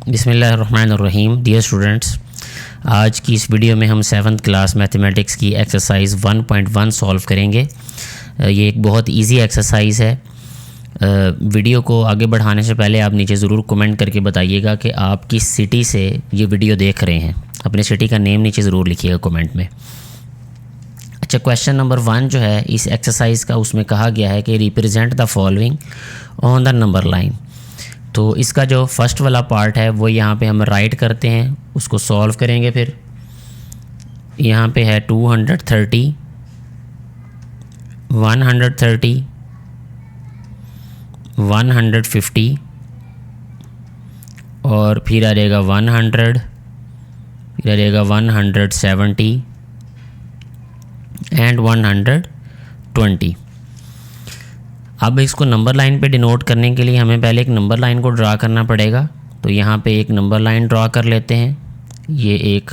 बिस्मिल्लाहिर्रहमानिर्रहीम। Dear students, आज की इस वीडियो में हम 7th क्लास मैथमेटिक्स की एक्सरसाइज 1.1 सॉल्व करेंगे। ये एक बहुत इजी एक्सरसाइज है। वीडियो को आगे बढ़ाने से पहले आप नीचे ज़रूर कमेंट करके बताइएगा कि आप किस सिटी से ये वीडियो देख रहे हैं। अपने सिटी का नेम नीचे ज़रूर लिखिएगा कमेंट में। अच्छा, क्वेश्चन नंबर 1 जो है इस एक्सरसाइज का, उसमें कहा गया है कि represent the following on the number line. तो इसका जो फर्स्ट वाला पार्ट है वो यहाँ पे हम राइट करते हैं, उसको सॉल्व करेंगे। फिर यहाँ पे है 230, 130, 150 और फिर आ जाएगा 100, फिर आ जाएगा 170 एंड 120। अब इसको नंबर लाइन पे डिनोट करने के लिए हमें पहले एक नंबर लाइन को ड्रा करना पड़ेगा। तो यहाँ पे एक नंबर लाइन ड्रा कर लेते हैं। ये एक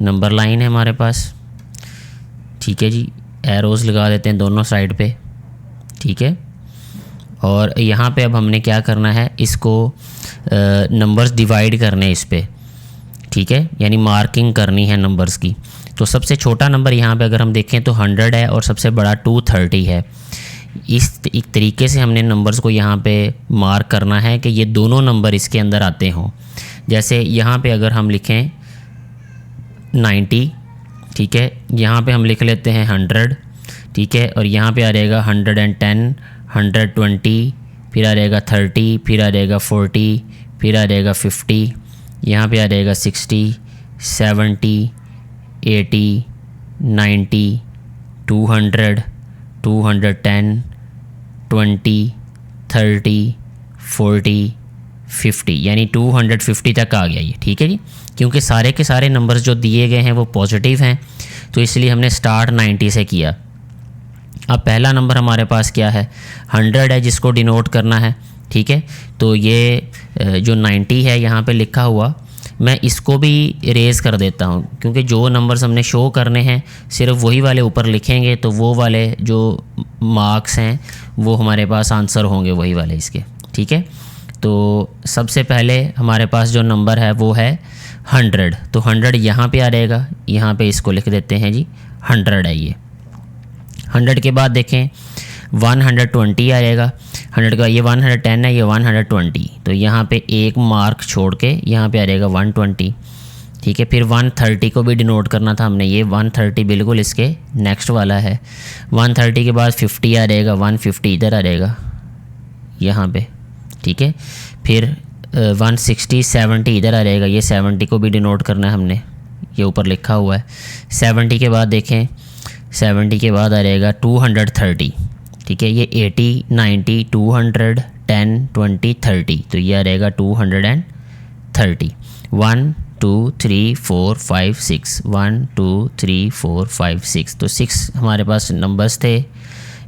नंबर लाइन है हमारे पास, ठीक है जी। एरोज़ लगा देते हैं दोनों साइड पे, ठीक है। और यहाँ पे अब हमने क्या करना है, इसको नंबर्स डिवाइड करने इस पे, ठीक है, यानी मार्किंग करनी है नंबर्स की। तो सबसे छोटा नंबर यहाँ पे अगर हम देखें तो 100 है और सबसे बड़ा 230 है। इस एक तरीके से हमने नंबर्स को यहाँ पे मार्क करना है कि ये दोनों नंबर इसके अंदर आते हों। जैसे यहाँ पे अगर हम लिखें 90, ठीक है, यहाँ पे हम लिख लेते हैं 100, ठीक है, और यहाँ पे आ जाएगा 110, 120, फिर आ जाएगा 30, फिर आ जाएगा 40, फिर आ जाएगा 50, यहाँ पे आ जाएगा 60, 70, 80, 90, 200, 210, 20, 30, 40, 50, यानी 250 तक आ गया ये, ठीक है जी। क्योंकि सारे के सारे नंबर्स जो दिए गए हैं वो पॉजिटिव हैं, तो इसलिए हमने स्टार्ट 90 से किया। अब पहला नंबर हमारे पास क्या है, 100 है, जिसको डिनोट करना है, ठीक है। तो ये जो 90 है यहाँ पे लिखा हुआ, मैं इसको भी इरेज़ कर देता हूँ, क्योंकि जो नंबर्स हमने शो करने हैं सिर्फ वही वाले ऊपर लिखेंगे, तो वो वाले जो मार्क्स हैं वो हमारे पास आंसर होंगे वही वाले इसके, ठीक है। तो सबसे पहले हमारे पास जो नंबर है वो है 100, तो 100 यहाँ पे आ जाएगा, यहाँ पे इसको लिख देते हैं जी, 100 है ये। 100 के बाद देखें 120 आ जाएगा, 100 का ये 110 है, ये 120, तो यहाँ पे एक मार्क छोड़ के यहाँ पे आ जाएगा 120, ठीक है। फिर 130 को भी डिनोट करना था हमने, ये 130 बिल्कुल इसके नेक्स्ट वाला है। 130 के बाद 50 आ जाएगा, 150 इधर आ जाएगा यहाँ पे, ठीक है। फिर 160, 70 इधर आ जाएगा, ये 70 को भी डिनोट करना है हमने, ये ऊपर लिखा हुआ है। 70 के बाद देखें, 70 के बाद आ जाएगा 230, ठीक है। ये 80, 90, 200, 10, 20, 30, तो ये आ रहेगा 230। 1 2 3 4 5 6, 1 2 3 4 5 6, तो 6 हमारे पास नंबर्स थे,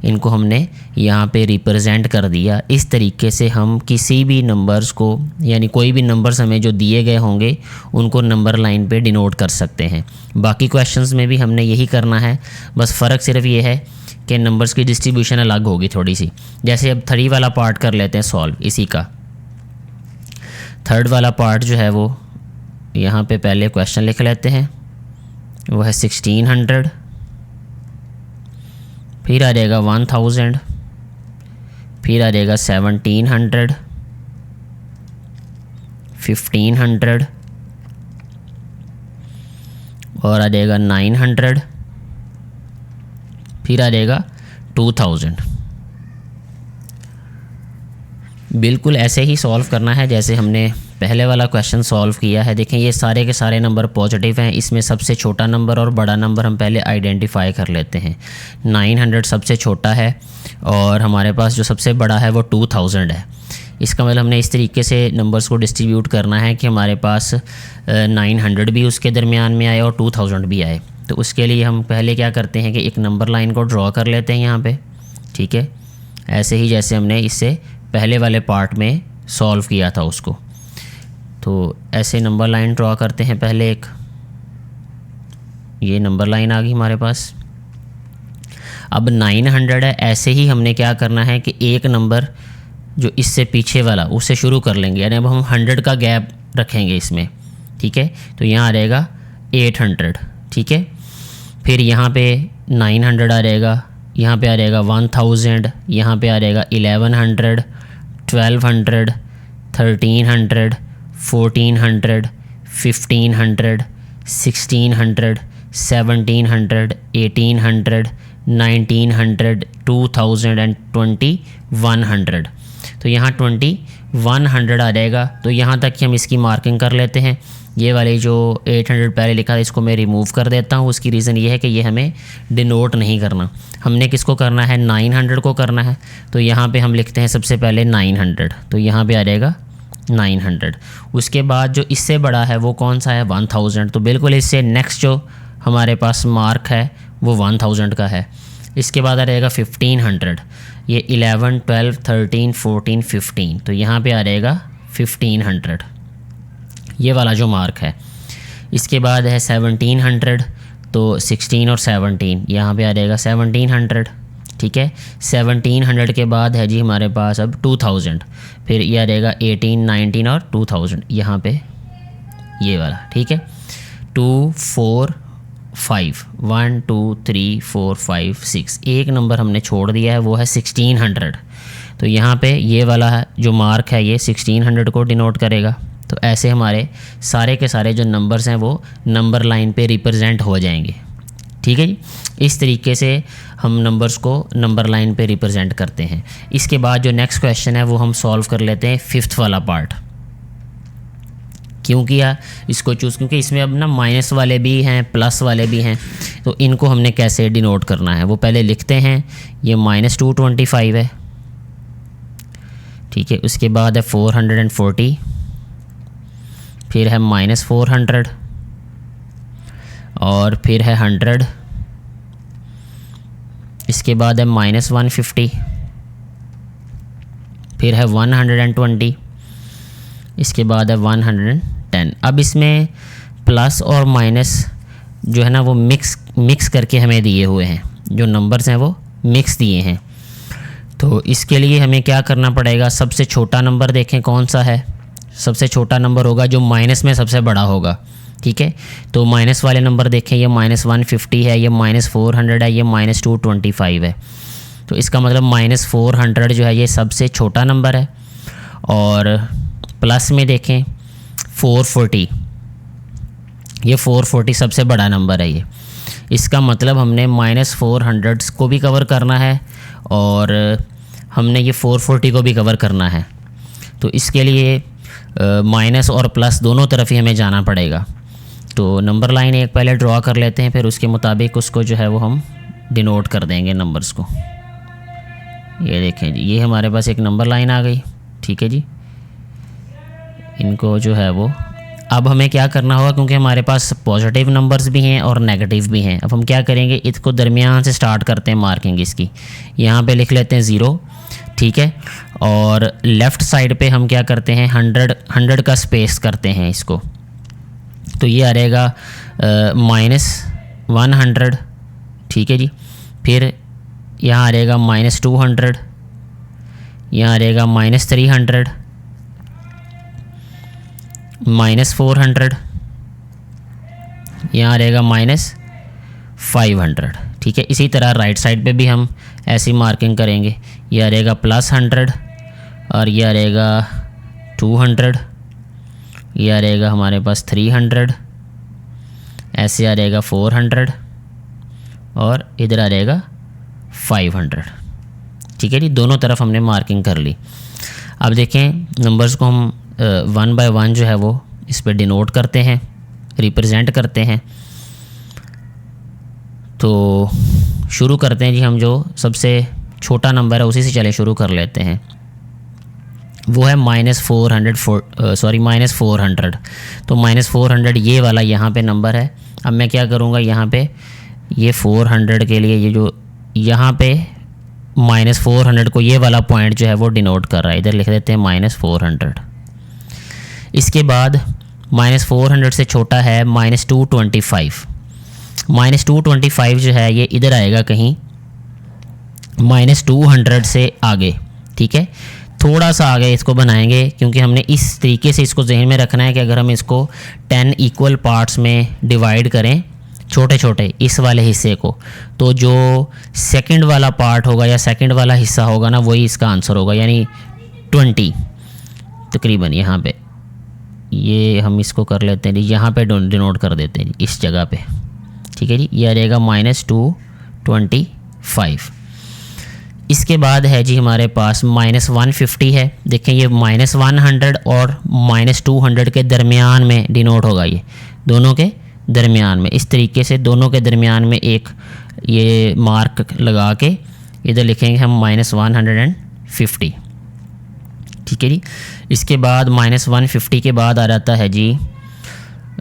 इनको हमने यहाँ पे रिप्रेजेंट कर दिया। इस तरीके से हम किसी भी नंबर्स को, यानी कोई भी नंबर्स हमें जो दिए गए होंगे उनको नंबर लाइन पे डिनोट कर सकते हैं। बाकी क्वेश्चंस में भी हमने यही करना है, बस फ़र्क सिर्फ ये है कि नंबर्स की डिस्ट्रीब्यूशन अलग होगी थोड़ी सी। जैसे अब 3 वाला पार्ट कर लेते हैं सॉल्व इसी का। 3rd वाला पार्ट जो है वो यहाँ पे पहले क्वेश्चन लिख लेते हैं, वो है 1600, फिर आ जाएगा 1000, फिर आ जाएगा 1700, 1500 और आ जाएगा 900, फिर आ जाएगा 2000। बिल्कुल ऐसे ही सॉल्व करना है जैसे हमने पहले वाला क्वेश्चन सॉल्व किया है। देखें ये सारे के सारे नंबर पॉजिटिव हैं, इसमें सबसे छोटा नंबर और बड़ा नंबर हम पहले आइडेंटिफाई कर लेते हैं। 900 सबसे छोटा है और हमारे पास जो सबसे बड़ा है वो 2000 है। इसका मतलब हमने इस तरीके से नंबर्स को डिस्ट्रीब्यूट करना है कि हमारे पास 900 भी उसके दरमियान में आए और 2000 भी आए। तो उसके लिए हम पहले क्या करते हैं कि एक नंबर लाइन को ड्रॉ कर लेते हैं यहाँ पे, ठीक है, ऐसे ही जैसे हमने इससे पहले वाले पार्ट में सॉल्व किया था उसको। तो ऐसे नंबर लाइन ड्रॉ करते हैं पहले एक, ये नंबर लाइन आ गई हमारे पास। अब 900 है, ऐसे ही हमने क्या करना है कि एक नंबर जो इससे पीछे वाला उससे शुरू कर लेंगे, यानी अब हम 100 का गैप रखेंगे इसमें, ठीक है। तो यहाँ आ रहेगा 800, ठीक है। फिर यहाँ पे 900 आ रहेगा, यहाँ पे आ रहेगा 1000, यहाँ पे आ रहेगा 1100, 1200, 1300, 1400, 1500, 1600, 1700, 1800, 1900, 2000 एंड 2100। तो यहाँ 2100 आ जाएगा। तो यहाँ तक कि हम इसकी मार्किंग कर लेते हैं। ये वाले जो 800 पहले लिखा था इसको मैं रिमूव कर देता हूँ। उसकी रीज़न ये है कि ये हमें डिनोट नहीं करना, हमने किसको करना है, 900 को करना है। तो यहाँ पे हम लिखते हैं सबसे पहले 900, तो यहाँ पे आ जाएगा 900। उसके बाद जो इससे बड़ा है वो कौन सा है, 1000। तो बिल्कुल इससे नेक्स्ट जो हमारे पास मार्क है वो 1000 का है। इसके बाद आ रहेगा 1500, ये 11, 12, 13, 14, 15, तो यहाँ पे आ रहेगा 1500, ये वाला जो मार्क है। इसके बाद है 1700, तो 16 और 17, यहाँ पे आ रहेगा 1700, ठीक है। 1700 के बाद है जी हमारे पास अब 2000, फिर ये आ रहेगा 18, 19 और 2000, यहाँ पे ये वाला, ठीक है। 2, 4, 5, 1, 2, 3, 4, 5, 6, एक नंबर हमने छोड़ दिया है वो है 1600। तो यहाँ पे ये वाला है जो मार्क है ये 1600 को डिनोट करेगा। तो ऐसे हमारे सारे के सारे जो नंबर्स हैं वो नंबर लाइन पे रिप्रेजेंट हो जाएंगे, ठीक है जी। इस तरीके से हम नंबर्स को नंबर लाइन पे रिप्रेजेंट करते हैं। इसके बाद जो नेक्स्ट क्वेश्चन है वो हम सॉल्व कर लेते हैं, 5th वाला पार्ट। क्यों किया इसको चूज़, क्योंकि इसमें अब ना माइनस वाले भी हैं प्लस वाले भी हैं, तो इनको हमने कैसे डिनोट करना है वो पहले लिखते हैं। ये -225 है, ठीक है। उसके बाद है 440, फिर है -400 और फिर है 100, इसके बाद है -150, फिर है 120, इसके बाद है 110। अब इसमें प्लस और माइनस जो है ना वो मिक्स करके हमें दिए हुए हैं, जो नंबर्स हैं वो मिक्स दिए हैं। तो इसके लिए हमें क्या करना पड़ेगा, सबसे छोटा नंबर देखें कौन सा है। सबसे छोटा नंबर होगा जो माइनस में सबसे बड़ा होगा, ठीक है। तो माइनस वाले नंबर देखें, ये -150 है, ये -400 है, ये -225 है। तो इसका मतलब -400 जो है ये सबसे छोटा नंबर है। और प्लस में देखें 440, ये 440 सबसे बड़ा नंबर है ये। इसका मतलब हमने -400 को भी कवर करना है और हमने ये 440 को भी कवर करना है। तो इसके लिए माइनस और प्लस दोनों तरफ ही हमें जाना पड़ेगा। तो नंबर लाइन एक पहले ड्रॉ कर लेते हैं, फिर उसके मुताबिक उसको जो है वो हम डिनोट कर देंगे नंबर्स को। ये देखें जी, ये हमारे पास एक नंबर लाइन आ गई, ठीक है जी। इनको जो है वो अब हमें क्या करना होगा, क्योंकि हमारे पास पॉजिटिव नंबर्स भी हैं और नेगेटिव भी हैं। अब हम क्या करेंगे, इसको दरमियान से स्टार्ट करते हैं मार्किंग इसकी। यहाँ पे लिख लेते हैं 0, ठीक है। और लेफ़्ट साइड पे हम क्या करते हैं, 100 का स्पेस करते हैं इसको। तो ये आ रहेगा -100, ठीक है जी। फिर यहाँ आ रहेगा -200, यहाँ आ रहेगा -300, -400, यहाँ रहेगा -500, ठीक है। इसी तरह राइट साइड पे भी हम ऐसी मार्किंग करेंगे। यह रहेगा +100 और यह रहेगा 200, यह रहेगा हमारे पास 300, ऐसे आ रहेगा 400 और इधर आ रहेगा 500, ठीक है जी। दोनों तरफ हमने मार्किंग कर ली। अब देखें नंबर्स को हम 1 बाय 1 जो है वो इस पर डिनोट करते हैं, रिप्रेजेंट करते हैं। तो शुरू करते हैं जी, हम जो सबसे छोटा नंबर है उसी से चले शुरू कर लेते हैं। वो है -400। तो -400 ये वाला यहाँ पे नंबर है। अब मैं क्या करूँगा, यहाँ पे ये 400 के लिए ये जो यहाँ पे -400 को ये वाला पॉइंट जो है वो डिनोट कर रहा है, इधर लिख देते हैं -400। इसके बाद -400 से छोटा है -225। -225 जो है ये इधर आएगा कहीं -200 से आगे, ठीक है। थोड़ा सा आगे इसको बनाएंगे, क्योंकि हमने इस तरीके से इसको जहन में रखना है कि अगर हम इसको 10 इक्वल पार्ट्स में डिवाइड करें छोटे छोटे इस वाले हिस्से को, तो जो सेकंड वाला पार्ट होगा या सेकंड वाला हिस्सा होगा ना, वही इसका आंसर होगा, यानी 20 तकरीबन। यहाँ पे ये हम इसको कर लेते हैं जी, यहाँ पे डिनोट कर देते हैं जी इस जगह पे, ठीक है जी। ये आ जाएगा -225। इसके बाद है जी हमारे पास -150 है। देखें ये -100 और -200 के दरमियान में डिनोट होगा, ये दोनों के दरमियान में, इस तरीके से दोनों के दरमियान में एक ये मार्क लगा के इधर लिखेंगे हम -150, ठीक है जी। इसके बाद -150 के बाद आ जाता है जी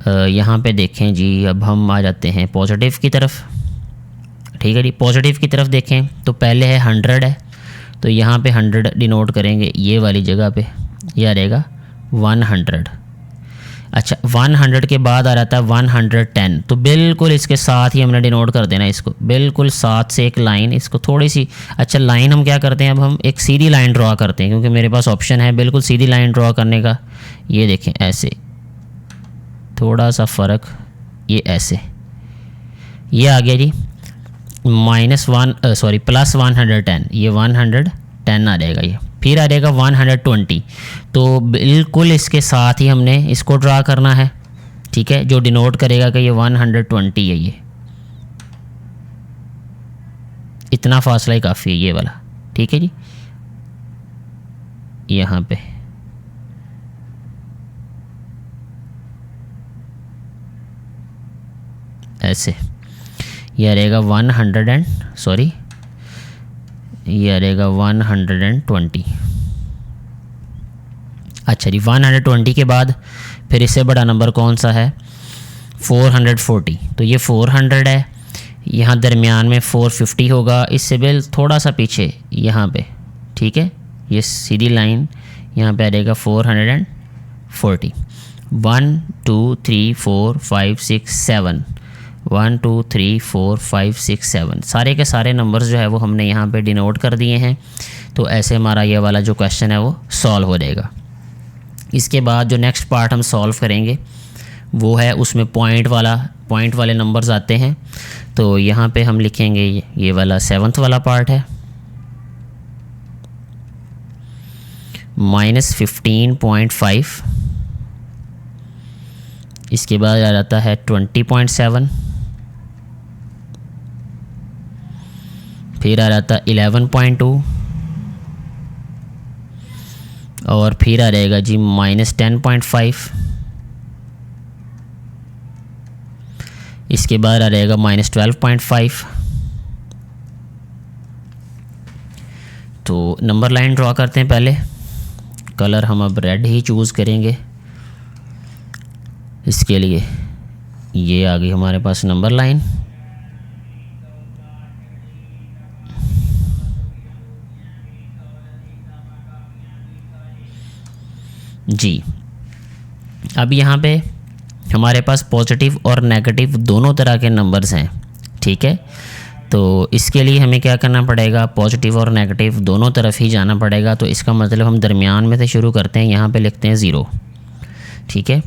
यहाँ पे देखें जी, अब हम आ जाते हैं पॉजिटिव की तरफ, ठीक है जी। पॉजिटिव की तरफ देखें तो पहले है 100 है, तो यहाँ पे 100 डिनोट करेंगे ये वाली जगह पे, ये आ रहेगा 100। अच्छा 100 के बाद आ जाता है 110, तो बिल्कुल इसके साथ ही हमने डिनोट कर देना इसको, बिल्कुल साथ से एक लाइन इसको थोड़ी सी, अच्छा लाइन हम क्या करते हैं, अब हम एक सीधी लाइन ड्रॉ करते हैं, क्योंकि मेरे पास ऑप्शन है बिल्कुल सीधी लाइन ड्रॉ करने का। ये देखें ऐसे, थोड़ा सा फ़र्क, ये ऐसे, ये आ गया जी +110, ये 110 आ जाएगा ये। फिर आ जाएगा 120, तो बिल्कुल इसके साथ ही हमने इसको ड्रा करना है, ठीक है, जो डिनोट करेगा कि ये 120 है, ये इतना फासला ही काफ़ी है ये वाला, ठीक है जी। यहाँ पे ऐसे ये आ रहेगा 120। अच्छा जी 120 के बाद फिर इससे बड़ा नंबर कौन सा है, 440, तो ये 400 है, यहाँ दरमियान में 450 होगा, इससे बिल थोड़ा सा पीछे यहाँ पे, ठीक है, ये सीधी लाइन यहाँ पे आ जाएगा 440। 1 2 3 4 5 6 7, 1 2 3 4 5 6 7 सारे के सारे नंबर्स जो है वो हमने यहाँ पे डिनोट कर दिए हैं। तो ऐसे हमारा ये वाला जो क्वेश्चन है वो सॉल्व हो जाएगा। इसके बाद जो नेक्स्ट पार्ट हम सॉल्व करेंगे वो है उसमें पॉइंट वाले नंबर्स आते हैं। तो यहाँ पे हम लिखेंगे ये वाला 7th वाला पार्ट है, -15.5। इसके बाद आ जाता है 20.7, फिर आ जाता है 11.2 और फिर आ जाएगा जी -10.5। इसके बाद आ जाएगा -12.5। तो नंबर लाइन ड्रॉ करते हैं। पहले कलर हम अब रेड ही चूज़ करेंगे इसके लिए। ये आ गई हमारे पास नंबर लाइन। जी अब यहाँ पे हमारे पास पॉजिटिव और नेगेटिव दोनों तरह के नंबर्स हैं, ठीक है। तो इसके लिए हमें क्या करना पड़ेगा, पॉजिटिव और नेगेटिव दोनों तरफ ही जाना पड़ेगा। तो इसका मतलब हम दरमियान में से शुरू करते हैं, यहाँ पे लिखते हैं 0, ठीक है।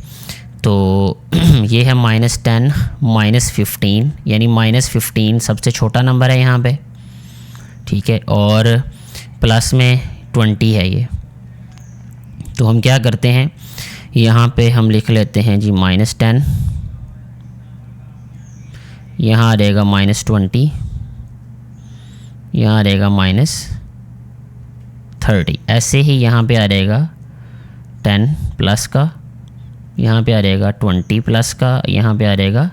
तो ये है -10 -15, यानी -15 सबसे छोटा नंबर है यहाँ पे, ठीक है, और प्लस में 20 है ये। तो हम क्या करते हैं, यहाँ पे हम लिख लेते हैं जी -10, यहाँ आ रहेगा -20, यहाँ आ रहेगा -30। ऐसे ही यहाँ पे आ रहेगा 10 प्लस का, यहाँ पे आ रहेगा 20 प्लस का, यहाँ पे आ रहेगा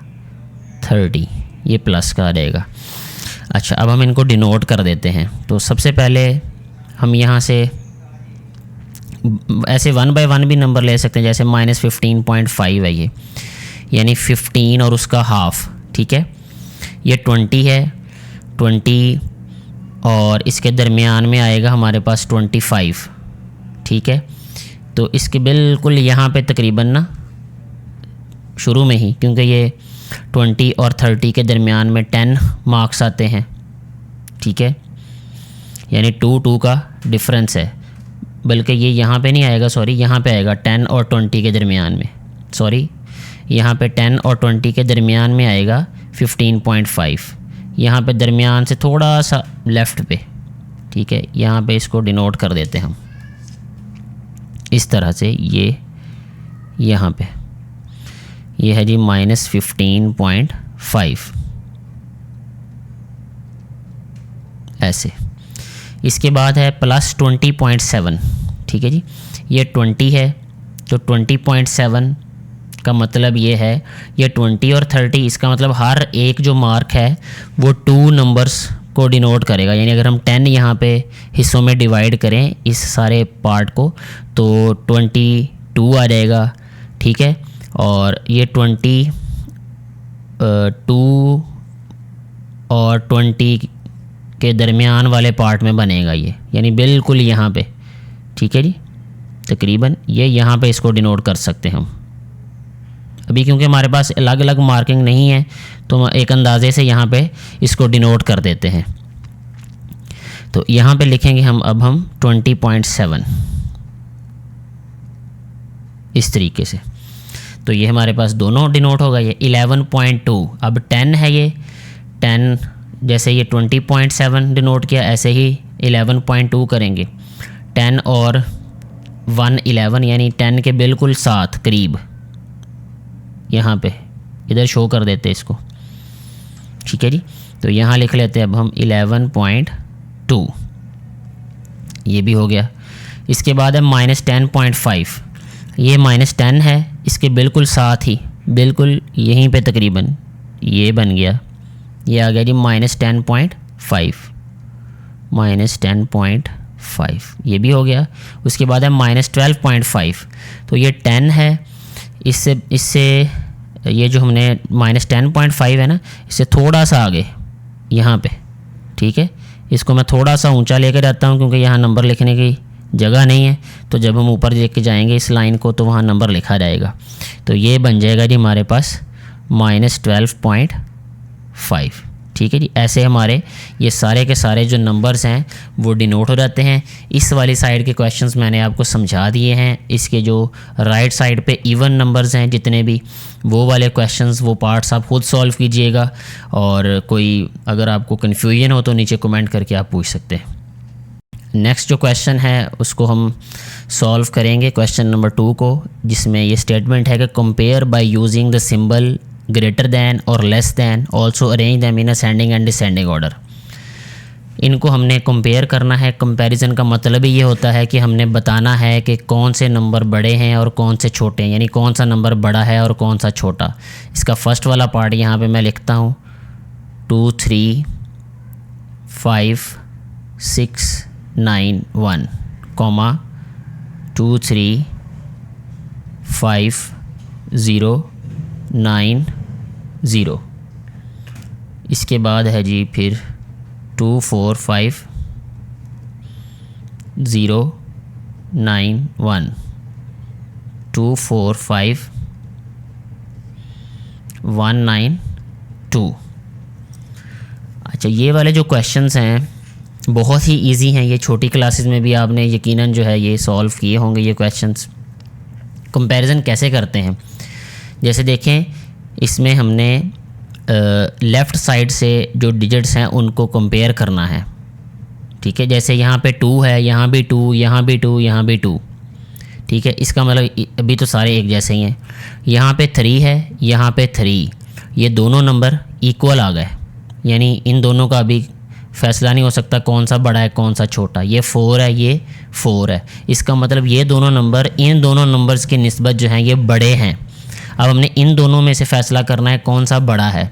30, ये प्लस का आ रहेगा। अच्छा अब हम इनको डिनोट कर देते हैं। तो सबसे पहले हम यहाँ से ऐसे 1 बाय 1 भी नंबर ले सकते हैं, जैसे -15.5 है ये, यानी 15 और उसका हाफ, ठीक है। ये 20 है, 20 और इसके दरमियान में आएगा हमारे पास 25, ठीक है। तो इसके बिल्कुल यहाँ पे तकरीबन ना शुरू में ही, क्योंकि ये 20 और 30 के दरमियान में 10 मार्क्स आते हैं, ठीक है, यानी 2 का डिफरेंस है। बल्कि ये यहाँ पे नहीं आएगा, सॉरी, यहाँ पे आएगा 10 और 20 के दरमियान में, सॉरी, यहाँ पे 10 और 20 के दरमियान में आएगा 15.5, यहाँ पे दरमियान से थोड़ा सा लेफ़्ट पे, ठीक है। यहाँ पे इसको डिनोट कर देते हैं हम इस तरह से, ये यहाँ पे ये है जी -15.5 ऐसे। इसके बाद है +20.7, ठीक है जी, ये 20 है तो 20.7 का मतलब ये है, ये 20 और 30, इसका मतलब हर एक जो मार्क है वो 2 नंबर्स को डिनोट करेगा। यानी अगर हम 10 यहाँ पे हिस्सों में डिवाइड करें इस सारे पार्ट को तो 22 आ जाएगा, ठीक है। और ये 22 और 20 के दरमियान वाले पार्ट में बनेगा ये, यानी बिल्कुल यहाँ पे, ठीक है जी, तकरीबन ये यहाँ पे इसको डिनोट कर सकते हैं हम। अभी क्योंकि हमारे पास अलग अलग मार्किंग नहीं है तो एक अंदाजे से यहाँ पे इसको डिनोट कर देते हैं। तो यहाँ पे लिखेंगे हम, अब हम 20.7 इस तरीके से। तो ये हमारे पास दोनों डिनोट होगा। ये 11.2, अब 10 है, ये 10 जैसे ये 20.7 डिनोट किया, ऐसे ही 11.2 करेंगे। 10 और 1 11, यानी 10 के बिल्कुल साथ करीब यहाँ पे इधर शो कर देते हैं इसको, ठीक है जी। तो यहाँ लिख लेते हैं अब हम 11.2, ये भी हो गया। इसके बाद है -10.5, ये -10 है, इसके बिल्कुल साथ ही बिल्कुल यहीं पे तकरीबन ये बन गया, ये आ गया जी -10.5, -10.5 ये भी हो गया। उसके बाद है -12.5, तो ये 10 है, इससे ये जो हमने -10.5 है ना, इससे थोड़ा सा आगे यहाँ पे, ठीक है। इसको मैं थोड़ा सा ऊंचा लेकर जाता हूँ क्योंकि यहाँ नंबर लिखने की जगह नहीं है, तो जब हम ऊपर लेके जाएंगे इस लाइन को तो वहाँ नंबर लिखा जाएगा। तो ये बन जाएगा जी हमारे पास -12.5, ठीक है जी। ऐसे हमारे ये सारे के सारे जो नंबर्स हैं वो डिनोट हो जाते हैं। इस वाली साइड के क्वेश्चंस मैंने आपको समझा दिए हैं। इसके जो राइट साइड पे इवन नंबर्स हैं जितने भी, वो वाले क्वेश्चंस, वो पार्ट्स आप खुद सॉल्व कीजिएगा। और कोई अगर आपको कन्फ्यूजन हो तो नीचे कमेंट करके आप पूछ सकते हैं। नेक्स्ट जो क्वेश्चन है उसको हम सॉल्व करेंगे, क्वेश्चन नंबर 2 को, जिसमें ये स्टेटमेंट है कि compare by using the symbol greater than और less than, also arrange them in ascending and descending order. इनको हमने कंपेयर करना है। कंपैरिजन का मतलब ही ये होता है कि हमने बताना है कि कौन से नंबर बड़े हैं और कौन से छोटे हैं, यानी कौन सा नंबर बड़ा है और कौन सा छोटा। इसका फर्स्ट वाला पार्ट यहाँ पे मैं लिखता हूँ 2 3 5 6 9 1, 2 3 5 0 9 0। इसके बाद है जी फिर 2 4 5 0 9 1, 2 4 5 1 9 2। अच्छा, ये वाले जो क्वेश्चंस हैं बहुत ही इजी हैं। ये छोटी क्लासेस में भी आपने यकीनन जो है ये सॉल्व किए होंगे ये क्वेश्चंस। कंपैरिजन कैसे करते हैं, जैसे देखें इसमें हमने लेफ़्ट साइड से जो डिजिट्स हैं उनको कंपेयर करना है, ठीक है। जैसे यहाँ पे 2 है, यहाँ भी 2, यहाँ भी 2, यहाँ भी 2, ठीक है। इसका मतलब अभी तो सारे एक जैसे ही हैं। यहाँ पे 3 है, यहाँ पे 3, ये दोनों नंबर इक्वल आ गए, यानी इन दोनों का अभी फैसला नहीं हो सकता कौन सा बड़ा है कौन सा छोटा। ये 4 है, ये 4 है, इसका मतलब ये दोनों नंबर इन दोनों नंबर्स की निस्बत जो हैं ये बड़े हैं। अब हमने इन दोनों में से फ़ैसला करना है कौन सा बड़ा है।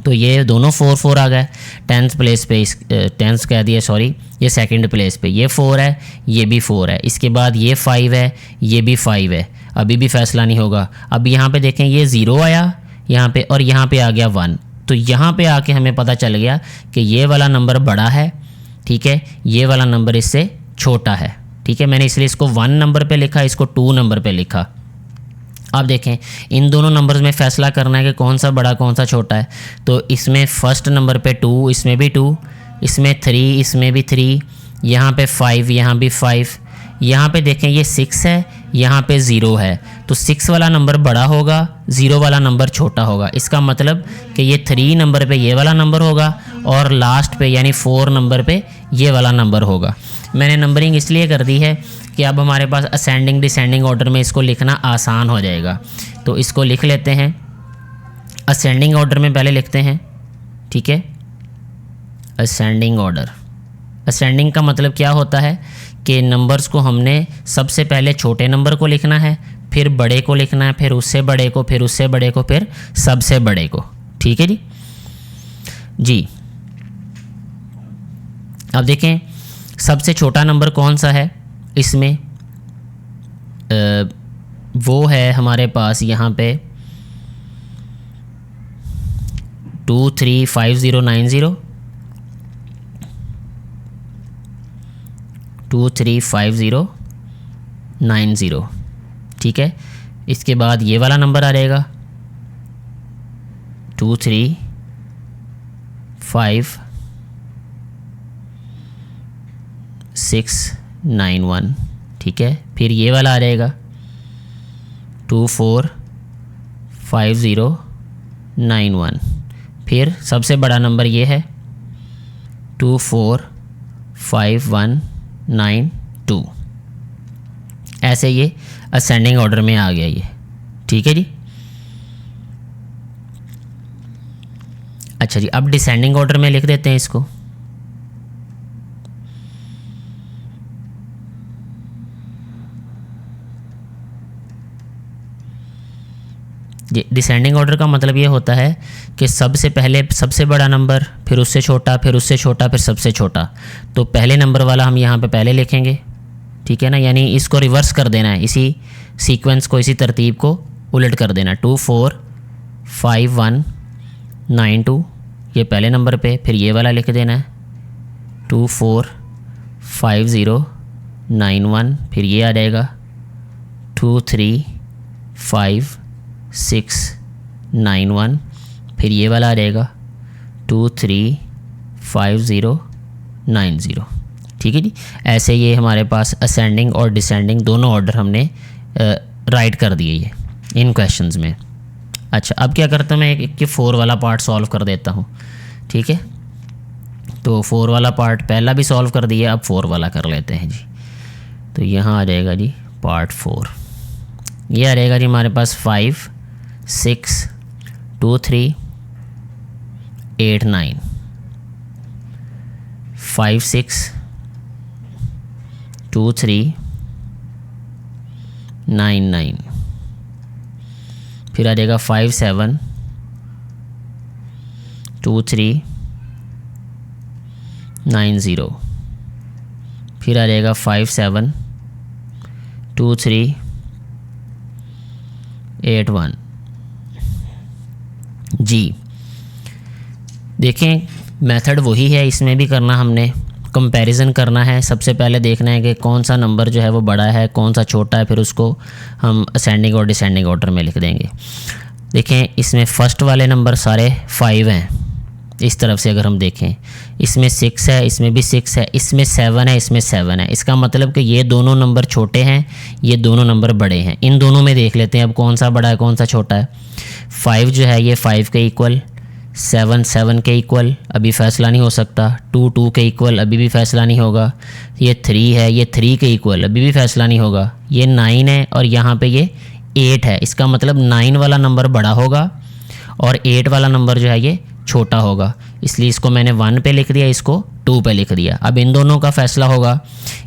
तो ये दोनों 4 4 आ गए 10th प्लेस पे, 10th कह दिया सॉरी, ये सेकंड प्लेस पे। ये 4 है, ये भी 4 है। इसके बाद ये 5 है, ये भी 5 है। अभी भी फ़ैसला नहीं होगा। अब यहाँ पे देखें ये 0 आया यहाँ पे और यहाँ पे आ गया 1। तो यहाँ पे आके हमें पता चल गया कि ये वाला नंबर बड़ा है, ठीक है, ये वाला नंबर इससे छोटा है, ठीक है। मैंने इसलिए इसको 1 नंबर पे लिखा, इसको 2 नंबर पे लिखा। अब देखें इन दोनों नंबर्स में फ़ैसला करना है कि कौन सा बड़ा कौन सा छोटा है। तो इसमें फर्स्ट नंबर पे 2, इसमें भी 2, इसमें 3, इसमें भी 3, यहाँ पे 5, यहाँ भी 5, यहाँ पे देखें ये 6 है, यहाँ पे 0 है, तो 6 वाला नंबर बड़ा होगा, 0 वाला नंबर छोटा होगा। इसका मतलब कि ये 3 नंबर पे ये वाला नंबर होगा और लास्ट पे यानी 4 नंबर पे ये वाला नंबर होगा। मैंने नंबरिंग इसलिए कर दी है कि अब हमारे पास असेंडिंग डिसेंडिंग ऑर्डर में इसको लिखना आसान हो जाएगा। तो इसको लिख लेते हैं, असेंडिंग ऑर्डर में पहले लिखते हैं, ठीक है। असेंडिंग ऑर्डर, असेंडिंग का मतलब क्या होता है कि नंबर्स को हमने सबसे पहले छोटे नंबर को लिखना है, फिर बड़े को लिखना है, फिर उससे बड़े को, फिर उससे बड़े को, फिर सबसे बड़े को, ठीक है जी। जी अब देखें सबसे छोटा नंबर कौन सा है इसमें, वो है हमारे पास यहाँ पे 235090, 235090, ठीक है। इसके बाद ये वाला नंबर आ जाएगा 2356691, ठीक है। फिर ये वाला आ जाएगा 245091, फिर सबसे बड़ा नंबर ये है 245192। ऐसे ये असेंडिंग ऑर्डर में आ गया ये, ठीक है जी। अच्छा जी, अब डिसेंडिंग ऑर्डर में लिख देते हैं इसको। डिसेंडिंग ऑर्डर का मतलब ये होता है कि सबसे पहले सबसे बड़ा नंबर, फिर उससे छोटा, फिर उससे छोटा, फिर सबसे छोटा। तो पहले नंबर वाला हम यहाँ पे पहले लिखेंगे, ठीक है ना, यानी इसको रिवर्स कर देना है, इसी सीक्वेंस को, इसी तरतीब को उलट कर देना। 245192 ये पहले नंबर पे, फिर ये वाला लिख देना है 245091, फिर ये आ जाएगा 2356691, फिर ये वाला आ जाएगा 235090, ठीक है जी। ऐसे ये हमारे पास असेंडिंग और डिसेंडिंग दोनों ऑर्डर हमने राइट कर दिए ये इन क्वेश्चंस में। अच्छा, अब क्या करता हूँ मैं एक के 4 वाला पार्ट सॉल्व कर देता हूँ, ठीक है। तो 4 वाला पार्ट पहला भी सॉल्व कर दिया, अब 4 वाला कर लेते हैं जी। तो यहाँ आ जाएगा जी पार्ट 4, ये आ जाएगा जी हमारे पास 562389, 562399, फिर आ जाएगा 572390, फिर आ जाएगा 572381 जी। देखें मेथड वही है, इसमें भी करना हमने कंपैरिजन करना है। सबसे पहले देखना है कि कौन सा नंबर जो है वो बड़ा है, कौन सा छोटा है, फिर उसको हम असेंडिंग और डिसेंडिंग ऑर्डर में लिख देंगे। देखें इसमें फ़र्स्ट वाले नंबर सारे 5 हैं, इस तरफ से अगर हम देखें इसमें 6 है, इसमें भी 6 है, इसमें 7 है, इसमें 7 है। इसका मतलब कि ये दोनों नंबर छोटे हैं, ये दोनों नंबर बड़े हैं। इन दोनों में देख लेते हैं अब कौन सा बड़ा है कौन सा छोटा है। 5 जो है ये 5 के इक्वल, 7 7 के इक्वल, अभी फ़ैसला नहीं हो सकता। 2 2 के इक्वल, अभी भी फ़ैसला नहीं होगा। ये 3 है, ये 3 के इक्वल, अभी भी फ़ैसला नहीं होगा। ये 9 है और यहाँ पे ये 8 है। इसका मतलब 9 वाला नंबर बड़ा होगा और 8 वाला नंबर जो है ये छोटा होगा, इसलिए इसको मैंने 1 पे लिख दिया, इसको 2 पे लिख दिया। अब इन दोनों का फ़ैसला होगा,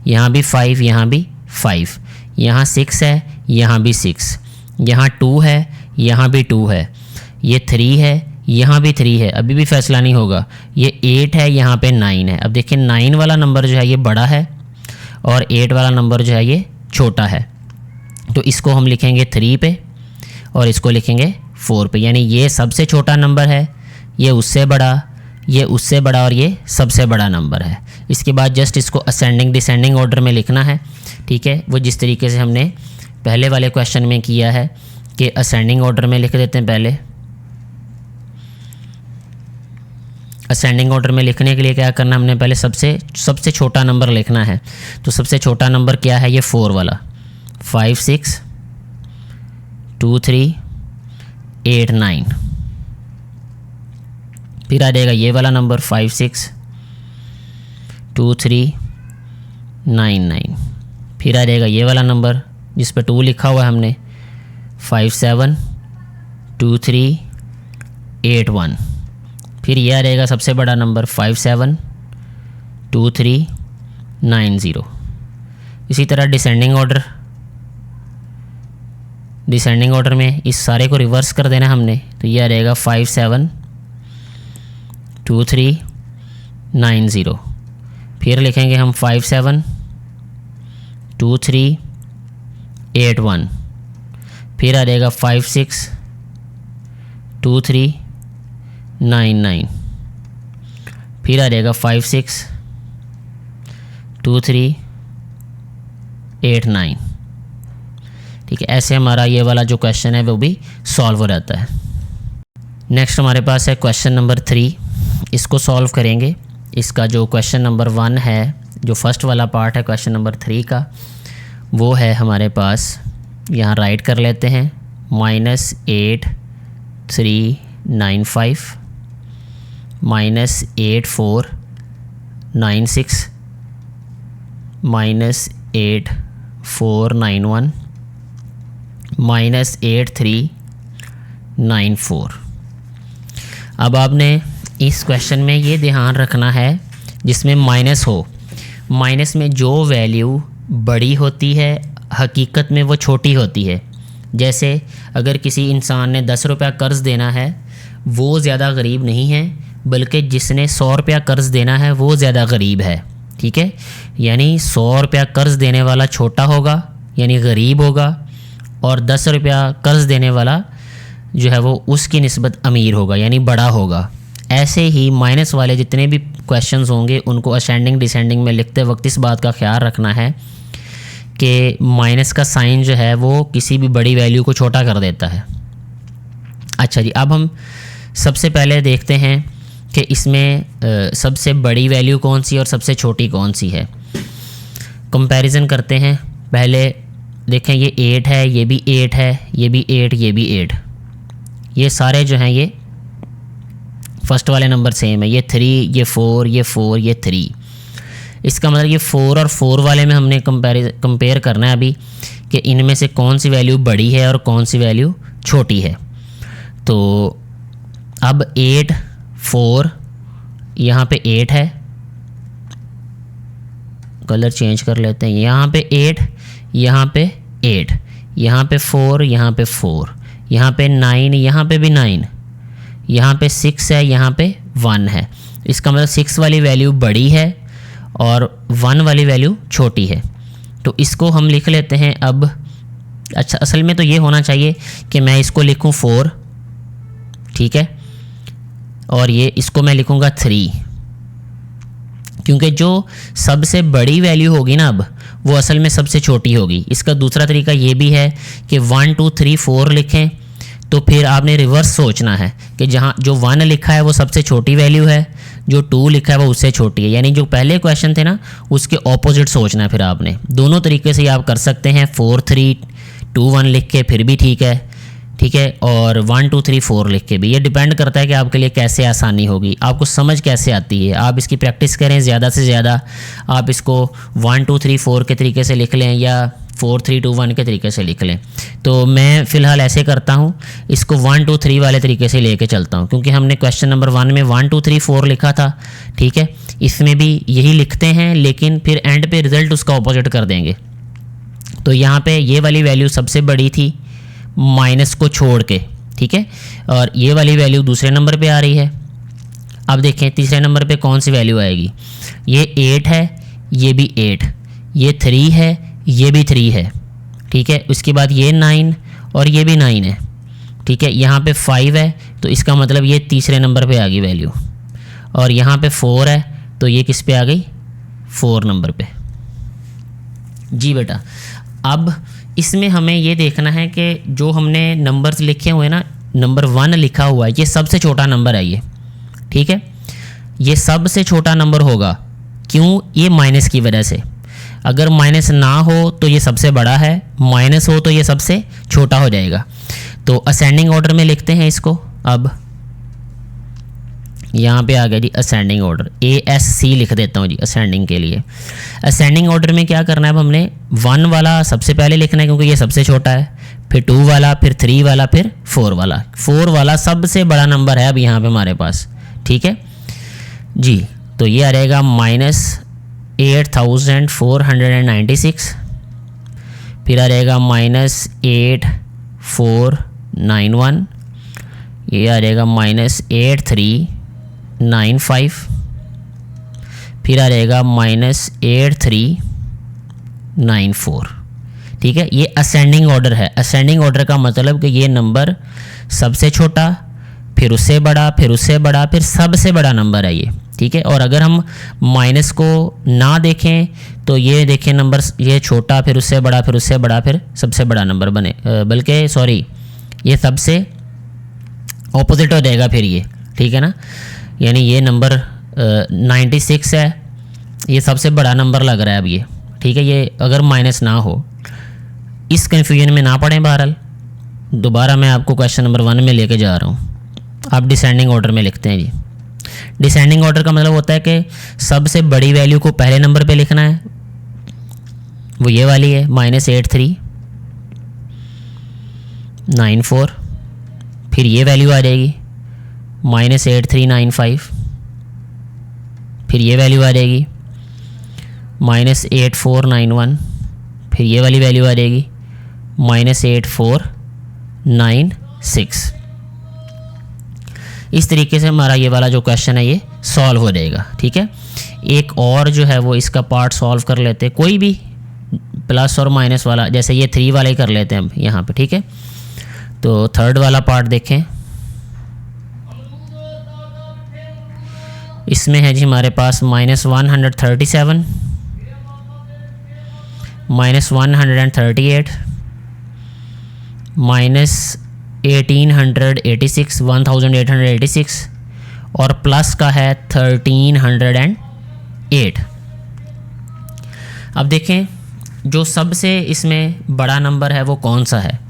यहाँ भी 5, यहाँ भी 5, यहाँ 6 है, यहाँ भी 6, यहाँ 2 है, यहाँ भी 2 है, ये 3 है, यहाँ भी 3 है, अभी भी फ़ैसला नहीं होगा। ये 8 है, यहाँ पे 9 है। अब देखिए 9 वाला नंबर जो है ये बड़ा है और 8 वाला नंबर जो है ये छोटा है, तो इसको हम लिखेंगे 3 पे और इसको लिखेंगे 4 पे। यानी ये सबसे छोटा नंबर है, ये उससे बड़ा, ये उससे बड़ा और ये सबसे बड़ा नंबर है। इसके बाद जस्ट इसको असेंडिंग डिसेंडिंग ऑर्डर में लिखना है, ठीक है। वो जिस तरीके से हमने पहले वाले क्वेश्चन में किया है कि असेंडिंग ऑर्डर में लिख देते हैं पहले, असेंडिंग ऑर्डर में लिखने के लिए क्या करना, हमने पहले सबसे छोटा नंबर लिखना है। तो सबसे छोटा नंबर क्या है, ये 4 वाला, 5 6 2 3 8 9। फिर आ जाएगा ये वाला नंबर 5 6 2 3 9 9। फिर आ जाएगा ये वाला नंबर जिस पे 2 लिखा हुआ है हमने, 5 7 2 3 8 1। फिर ये आ जाएगा सबसे बड़ा नंबर 5 7 2 3 9 0। इसी तरह डिसेंडिंग ऑर्डर में इस सारे को रिवर्स कर देना हमने। तो ये आ जाएगा 5 7 2 3 9 0। फिर लिखेंगे हम 5 7 2 3 8 1। फिर आ जाएगा 5 6 2 3 9 9। फिर आ जाएगा 5 6 2 3 8 9। ठीक है, ऐसे हमारा ये वाला जो क्वेश्चन है वो भी सॉल्व हो जाता है। नेक्स्ट हमारे पास है क्वेश्चन नंबर 3। इसको सॉल्व करेंगे। इसका जो क्वेश्चन नंबर 1 है, जो फर्स्ट वाला पार्ट है क्वेश्चन नंबर 3 का, वो है हमारे पास, यहाँ राइट कर लेते हैं, -8 3 9 5 -8 4 9 6 -8 4 9 1 -8 3 9 4। अब आपने इस क्वेश्चन में ये ध्यान रखना है जिसमें माइनस हो, माइनस में जो वैल्यू बड़ी होती है हकीकत में वो छोटी होती है। जैसे अगर किसी इंसान ने 10 रुपया कर्ज़ देना है, वो ज़्यादा गरीब नहीं है, बल्कि जिसने 100 रुपया कर्ज़ देना है वो ज़्यादा गरीब है। ठीक है, यानी 100 रुपया कर्ज़ देने वाला छोटा होगा यानी गरीब होगा, और 10 रुपया कर्ज़ देने वाला जो है वो उसकी निस्बत अमीर होगा यानी बड़ा होगा। ऐसे ही माइनस वाले जितने भी क्वेश्चंस होंगे उनको असेंडिंग डिसेंडिंग में लिखते वक्त इस बात का ख्याल रखना है कि माइनस का साइन जो है वो किसी भी बड़ी वैल्यू को छोटा कर देता है। अच्छा जी, अब हम सबसे पहले देखते हैं कि इसमें सबसे बड़ी वैल्यू कौन सी और सबसे छोटी कौन सी है। कंपैरिजन करते हैं। पहले देखें, ये 8 है, ये भी 8 है, ये भी 8, ये भी 8। ये सारे जो हैं ये फर्स्ट वाले नंबर सेम है। ये 3, ये 4, ये 4, ये 3। इसका मतलब ये 4 और 4 वाले में हमने कंपेयर करना है अभी कि इनमें से कौन सी वैल्यू बड़ी है और कौन सी वैल्यू छोटी है। तो अब 8 4 यहाँ पे 8 है, कलर चेंज कर लेते हैं। यहाँ पे 8, यहाँ पे 8, यहाँ पे 4, यहाँ पे 4, यहाँ पे 9, यहाँ पे भी 9, यहाँ पे 6 है, यहाँ पे 1 है। इसका मतलब 6 वाली वैल्यू बड़ी है और 1 वाली वैल्यू छोटी है। तो इसको हम लिख लेते हैं अब। अच्छा, असल में तो ये होना चाहिए कि मैं इसको लिखूं 4, ठीक है, और ये इसको मैं लिखूंगा 3, क्योंकि जो सबसे बड़ी वैल्यू होगी ना अब वो असल में सबसे छोटी होगी। इसका दूसरा तरीका ये भी है कि 1 2 3 4 लिखें, तो फिर आपने रिवर्स सोचना है कि जहाँ जो 1 लिखा है वो सबसे छोटी वैल्यू है, जो 2 लिखा है वो उससे छोटी है। यानी जो पहले क्वेश्चन थे ना उसके ऑपोजिट सोचना है। फिर आपने दोनों तरीके से आप कर सकते हैं, 4 3 2 1 लिख के फिर भी ठीक है, ठीक है, और 1 2 3 4 लिख के भी। ये डिपेंड करता है कि आपके लिए कैसे आसानी होगी, आपको समझ कैसे आती है। आप इसकी प्रैक्टिस करें ज़्यादा से ज़्यादा। आप इसको 1 2 3 4 के तरीके से लिख लें या 4 3 2 1 के तरीके से लिख लें। तो मैं फ़िलहाल ऐसे करता हूँ, इसको 1 2 3 वाले तरीके से लेके चलता हूँ, क्योंकि हमने क्वेश्चन नंबर 1 में 1 2 3 4 लिखा था। ठीक है, इसमें भी यही लिखते हैं, लेकिन फिर एंड पे रिज़ल्ट उसका ऑपोजिट कर देंगे। तो यहाँ पे ये वाली वैल्यू सबसे बड़ी थी माइनस को छोड़ के, ठीक है, और ये वाली वैल्यू दूसरे नंबर पे आ रही है। अब देखें तीसरे नंबर पे कौन सी वैल्यू आएगी। ये 8 है, ये भी 8, ये 3 है, ये भी 3 है, ठीक है। उसके बाद ये 9 और ये भी 9 है, ठीक है। यहाँ पे 5 है, तो इसका मतलब ये तीसरे नंबर पे आ गई वैल्यू, और यहाँ पे 4 है, तो ये किस पे आ गई, 4 नंबर पे। जी बेटा, अब इसमें हमें ये देखना है कि जो हमने नंबर्स लिखे हुए ना, नंबर 1 लिखा हुआ है ये सबसे छोटा नंबर है ये, ठीक है। ये सबसे छोटा नंबर होगा। क्यों? ये माइनस की वजह से। अगर माइनस ना हो तो ये सबसे बड़ा है, माइनस हो तो ये सबसे छोटा हो जाएगा। तो असेंडिंग ऑर्डर में लिखते हैं इसको। अब यहाँ पे आ गया जी असेंडिंग ऑर्डर, ASC लिख देता हूँ जी असेंडिंग के लिए। असेंडिंग ऑर्डर में क्या करना है, अब हमने 1 वाला सबसे पहले लिखना है क्योंकि ये सबसे छोटा है, फिर 2 वाला, फिर 3 वाला, फिर 4 वाला। 4 वाला सबसे बड़ा नंबर है अब यहाँ पे हमारे पास, ठीक है जी। तो ये आ रहेगा -8496, फिर आ रहेगा -8491, ये आ रहेगा -8395, फिर आ रहेगा -8394। ठीक है, ये असेंडिंग ऑर्डर है। असेंडिंग ऑर्डर का मतलब कि ये नंबर सबसे छोटा, फिर उससे बड़ा, फिर उससे बड़ा, फिर सबसे बड़ा नंबर है ये। ठीक है, और अगर हम माइनस को ना देखें तो ये देखें नंबर, ये छोटा, फिर उससे बड़ा, फिर उससे बड़ा, फिर सबसे बड़ा नंबर बने, बल्कि सॉरी, ये सबसे ऑपोजिट हो जाएगा फिर ये। ठीक है ना, यानी ये नंबर 96 है, ये सबसे बड़ा नंबर लग रहा है अब ये। ठीक है, ये अगर माइनस ना हो, इस कन्फ्यूजन में ना पड़ें। बहरहाल दोबारा मैं आपको क्वेश्चन नंबर 1 में लेके जा रहा हूँ। आप डिसेंडिंग ऑर्डर में लिखते हैं जी। डिसेंडिंग ऑर्डर का मतलब होता है कि सबसे बड़ी वैल्यू को पहले नंबर पे लिखना है, वो ये वाली है -8394, फिर ये वैल्यू आ जाएगी -8395, फिर ये वैल्यू आ जाएगी -8491, फिर ये वाली वैल्यू आ जाएगी -8496। इस तरीके से हमारा ये वाला जो क्वेश्चन है ये सॉल्व हो जाएगा। ठीक है, एक और जो है वो इसका पार्ट सॉल्व कर लेते हैं, कोई भी प्लस और माइनस वाला, जैसे ये 3 वाला ही कर लेते हैं हम यहाँ पे। ठीक है, तो थर्ड वाला पार्ट देखें, इसमें है जी हमारे पास -137, -138, -1886 और प्लस का है 1308। अब देखें जो सबसे इसमें बड़ा नंबर है वो कौन सा है,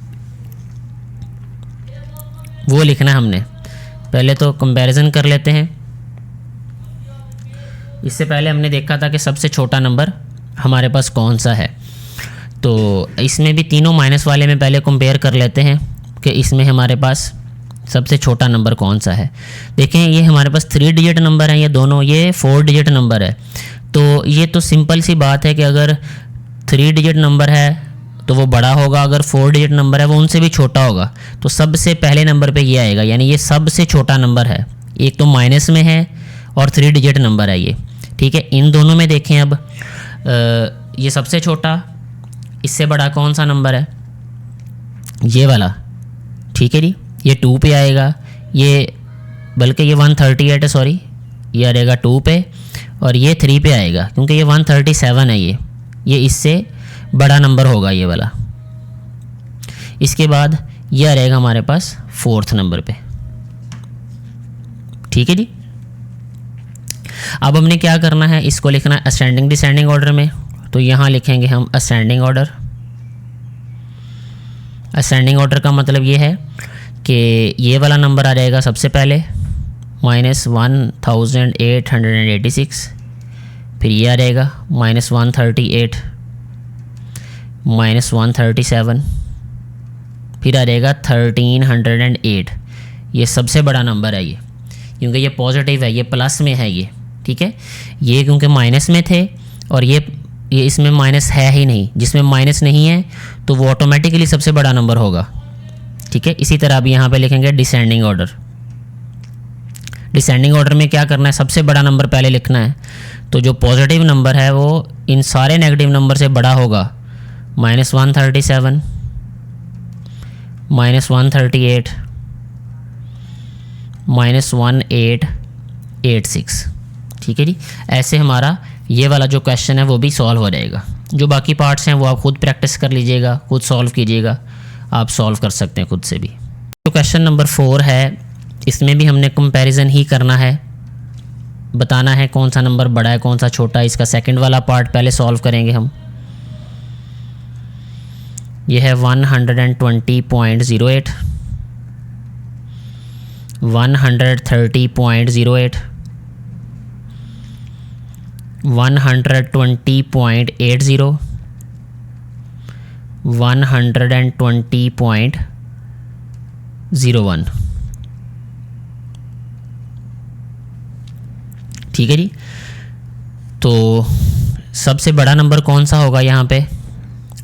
वो लिखना है हमने। पहले तो कंपैरिजन कर लेते हैं। इससे पहले हमने देखा था कि सबसे छोटा नंबर हमारे पास कौन सा है, तो इसमें भी तीनों माइनस वाले में पहले कंपेयर कर लेते हैं कि इसमें हमारे पास सबसे छोटा नंबर कौन सा है। देखें ये हमारे पास 3 डिजिट नंबर हैं, ये दोनों, ये 4 डिजिट नंबर है। तो ये तो सिंपल सी बात है कि अगर 3 डिजिट नंबर है तो वो बड़ा होगा, अगर 4 डिजिट नंबर है वो उनसे भी छोटा होगा। तो सबसे पहले नंबर पे ये आएगा, यानी ये सबसे छोटा नंबर है। एक तो माइनस में है और 3 डिजिट नंबर है ये। ठीक है, इन दोनों में देखें अब ये सबसे छोटा, इससे बड़ा कौन सा नंबर है, ये वाला। ठीक है जी, ये 2 पे आएगा, ये बल्कि ये 138 है, सॉरी, ये आ रहेगा 2 पे, और ये 3 पे आएगा क्योंकि ये 137 है, ये इससे बड़ा नंबर होगा ये वाला। इसके बाद ये आ रहेगा हमारे पास 4th नंबर पे। ठीक है जी, अब हमने क्या करना है, इसको लिखना है असेंडिंग डिसेंडिंग ऑर्डर में। तो यहाँ लिखेंगे हम असेंडिंग ऑर्डर। असेंडिंग ऑर्डर का मतलब ये है कि ये वाला नंबर आ जाएगा सबसे पहले -1886, फिर ये आ जाएगा -138, -137, फिर आ जाएगा 1308। ये सबसे बड़ा नंबर है ये, क्योंकि ये पॉजिटिव है, ये प्लस में है ये। ठीक है, ये क्योंकि माइनस में थे और ये इसमें माइनस है ही नहीं, जिसमें माइनस नहीं है तो वो ऑटोमेटिकली सबसे बड़ा नंबर होगा। ठीक है, इसी तरह अब यहाँ पे लिखेंगे डिसेंडिंग ऑर्डर। डिसेंडिंग ऑर्डर में क्या करना है, सबसे बड़ा नंबर पहले लिखना है। तो जो पॉजिटिव नंबर है वो इन सारे नेगेटिव नंबर से बड़ा होगा, -137, -138, -1886। ठीक है जी, ऐसे हमारा ये वाला जो क्वेश्चन है वो भी सॉल्व हो जाएगा। जो बाकी पार्ट्स हैं वो आप खुद प्रैक्टिस कर लीजिएगा, खुद सॉल्व कीजिएगा, आप सॉल्व कर सकते हैं खुद से भी। जो क्वेश्चन नंबर 4 है, इसमें भी हमने कंपैरिजन ही करना है। बताना है कौन सा नंबर बड़ा है कौन सा छोटा है। इसका सेकंड वाला पार्ट पहले सॉल्व करेंगे हम। यह है 120.08, 130.08, 120.80, 120.01। ठीक है जी। तो सबसे बड़ा नंबर कौन सा होगा यहाँ पे?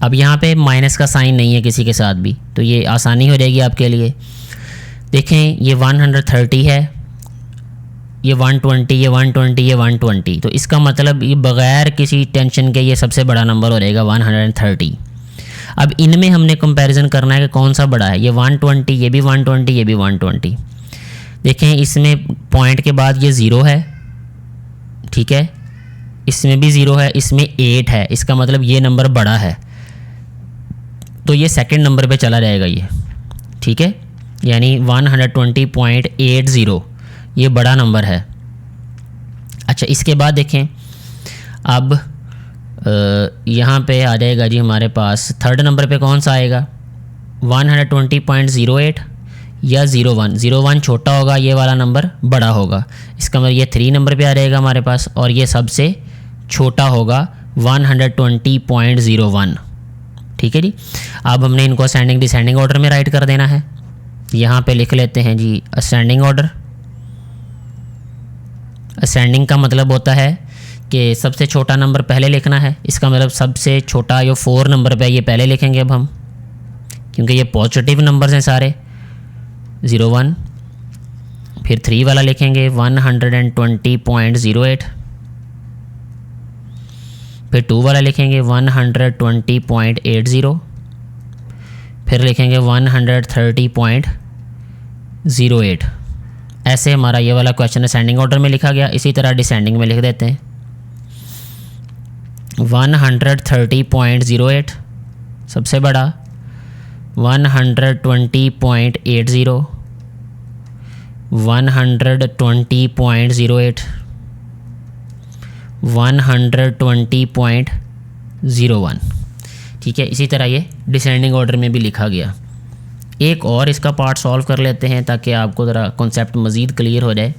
अब यहाँ पे माइनस का साइन नहीं है किसी के साथ भी, तो ये आसानी हो जाएगी आपके लिए। देखें ये 130 है, ये 120, ये 120, ये 120, तो इसका मतलब ये बग़ैर किसी टेंशन के ये सबसे बड़ा नंबर हो रहेगा 130। अब इनमें हमने कंपैरिजन करना है कि कौन सा बड़ा है। ये 120, ये भी 120, ये भी 120। देखें इसमें पॉइंट के बाद ये ज़ीरो है, ठीक है, इसमें भी ज़ीरो है, इसमें 8 है, इसका मतलब ये नंबर बड़ा है, तो ये सेकंड नंबर पे चला जाएगा ये। ठीक है, यानी 120.80 ये बड़ा नंबर है। अच्छा, इसके बाद देखें अब यहाँ पे आ जाएगा जी हमारे पास थर्ड नंबर पे कौन सा आएगा? 120.08 या 01। 01 छोटा होगा, ये वाला नंबर बड़ा होगा, इसका मतलब ये 3 नंबर पे आ जाएगा हमारे पास, और ये सबसे छोटा होगा 120.01। ठीक है जी। अब हमने इनको असेंडिंग डिसेंडिंग ऑर्डर में राइट कर देना है। यहाँ पे लिख लेते हैं जी असेंडिंग ऑर्डर। असेंडिंग का मतलब होता है कि सबसे छोटा नंबर पहले लिखना है, इसका मतलब सबसे छोटा जो 4 नंबर पे ये पहले लिखेंगे अब हम, क्योंकि ये पॉजिटिव नंबर्स हैं सारे। 01, फिर 3 वाला लिखेंगे 120.08, फिर 2 वाला लिखेंगे 120.80, फिर लिखेंगे 130.08। ऐसे हमारा ये वाला क्वेश्चन असेंडिंग ऑर्डर में लिखा गया। इसी तरह डिसेंडिंग में लिख देते हैं 130.08 सबसे बड़ा, 120.80, 120.08, 120.01। ठीक है, इसी तरह ये डिसेंडिंग ऑर्डर में भी लिखा गया। एक और इसका पार्ट सॉल्व कर लेते हैं ताकि आपको ज़रा कॉन्सेप्ट मज़ीद क्लियर हो जाए।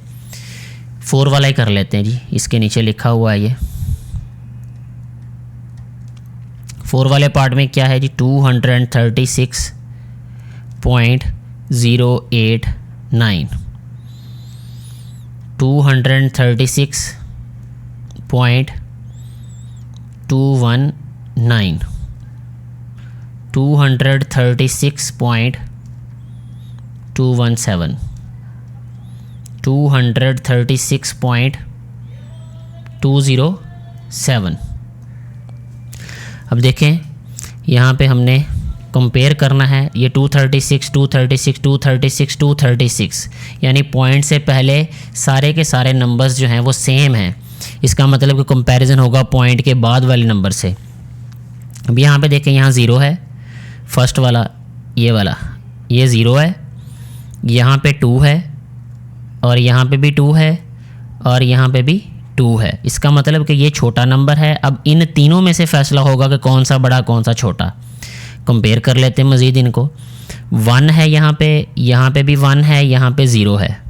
4 वाला ही कर लेते हैं जी, इसके नीचे लिखा हुआ है ये। 4 वाले पार्ट में क्या है जी? 236.089, 236.219, 236.217, 236.207। अब देखें यहाँ पे हमने कंपेयर करना है ये 236, 236, 236, 236, यानी पॉइंट से पहले सारे के सारे नंबर्स जो हैं वो सेम हैं। इसका मतलब कि कंपैरिजन होगा पॉइंट के बाद वाले नंबर से। अब यहाँ पे देखें, यहाँ 0 है, फर्स्ट वाला ये वाला, ये 0 है, यहाँ पे 2 है, और यहाँ पे भी 2 है, और यहाँ पे भी 2 है। इसका मतलब कि ये छोटा नंबर है। अब इन तीनों में से फैसला होगा कि कौन सा बड़ा कौन सा छोटा। कंपेयर कर लेते हैं मज़ीद इनको। 1 है यहाँ पे भी 1 है, यहाँ पे 0 है,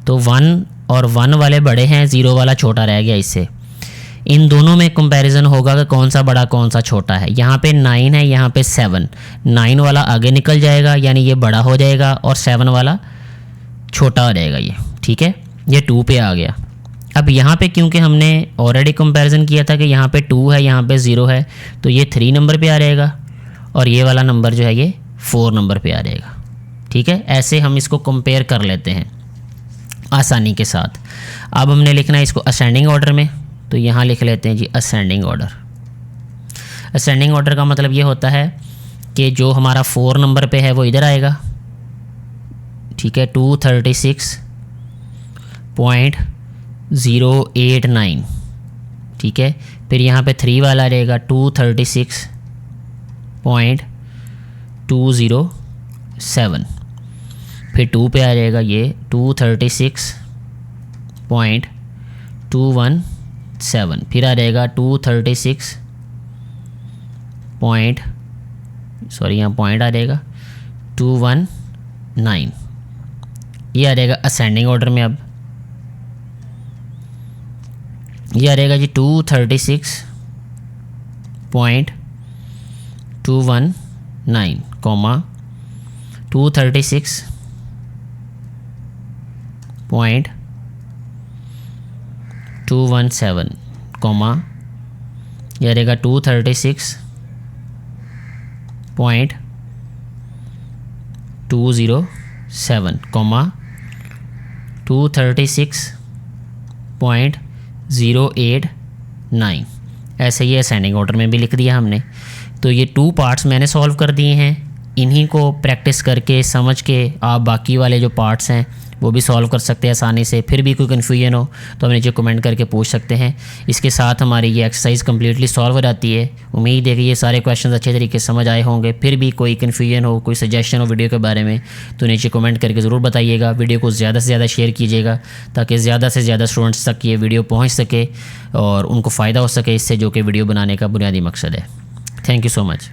तो 1 और 1 वाले बड़े हैं, 0 वाला छोटा रह गया इससे। इन दोनों में कंपैरिजन होगा कि कौन सा बड़ा कौन सा छोटा है। यहाँ पे 9 है, यहाँ पे 7, 9 वाला आगे निकल जाएगा यानी ये बड़ा हो जाएगा, और 7 वाला छोटा हो जाएगा ये। ठीक है, ये 2 पे आ गया। अब यहाँ पे क्योंकि हमने ऑलरेडी कंपैरिजन किया था कि यहाँ पे 2 है, यहाँ पे 0 है, तो ये 3 नंबर पे आ जाएगा, और ये वाला नंबर जो है ये 4 नंबर पे आ जाएगा। ठीक है, ऐसे हम इसको कंपेयर कर लेते हैं आसानी के साथ। अब हमने लिखना है इसको असेंडिंग ऑर्डर में, तो यहाँ लिख लेते हैं जी असेंडिंग ऑर्डर। असेंडिंग ऑर्डर का मतलब ये होता है कि जो हमारा 4 नंबर पे है वो इधर आएगा। ठीक है, 236.089। ठीक है, फिर यहाँ पे 3 वाला रहेगा 236.207, फिर 2 पे आ जाएगा ये 236.219, 217, फिर आ जाएगा 236 पॉइंट, सॉरी यहाँ पॉइंट आ जाएगा 219, ये आ जाएगा असेंडिंग ऑर्डर में। अब ये आ जाएगा जी 236.219 कॉमा 236.217 कॉमा ये आ जाएगा 236.207 कॉमा 236.089। ऐसे ही असेंडिंग ऑर्डर में भी लिख दिया हमने। तो ये 2 पार्ट्स मैंने सॉल्व कर दिए हैं। इन्हीं को प्रैक्टिस करके समझ के आप बाकी वाले जो पार्ट्स हैं वो भी सॉल्व कर सकते हैं आसानी से। फिर भी कोई कन्फ्यूजन हो तो हमें नीचे कमेंट करके पूछ सकते हैं। इसके साथ हमारी ये एक्सरसाइज कम्प्लीटली सॉल्व हो जाती है। उम्मीद है कि ये सारे क्वेश्चन अच्छे तरीके से समझ आए होंगे। फिर भी कोई कन्फ्यूजन हो, कोई सजेशन हो वीडियो के बारे में तो नीचे कमेंट करके ज़रूर बताइएगा। वीडियो को ज़्यादा से ज़्यादा शेयर कीजिएगा ताकि ज़्यादा से ज़्यादा स्टूडेंट्स तक ये वीडियो पहुँच सके और उनको फ़ायदा हो सके इससे, जो कि वीडियो बनाने का बुनियादी मकसद है। Thank you so much.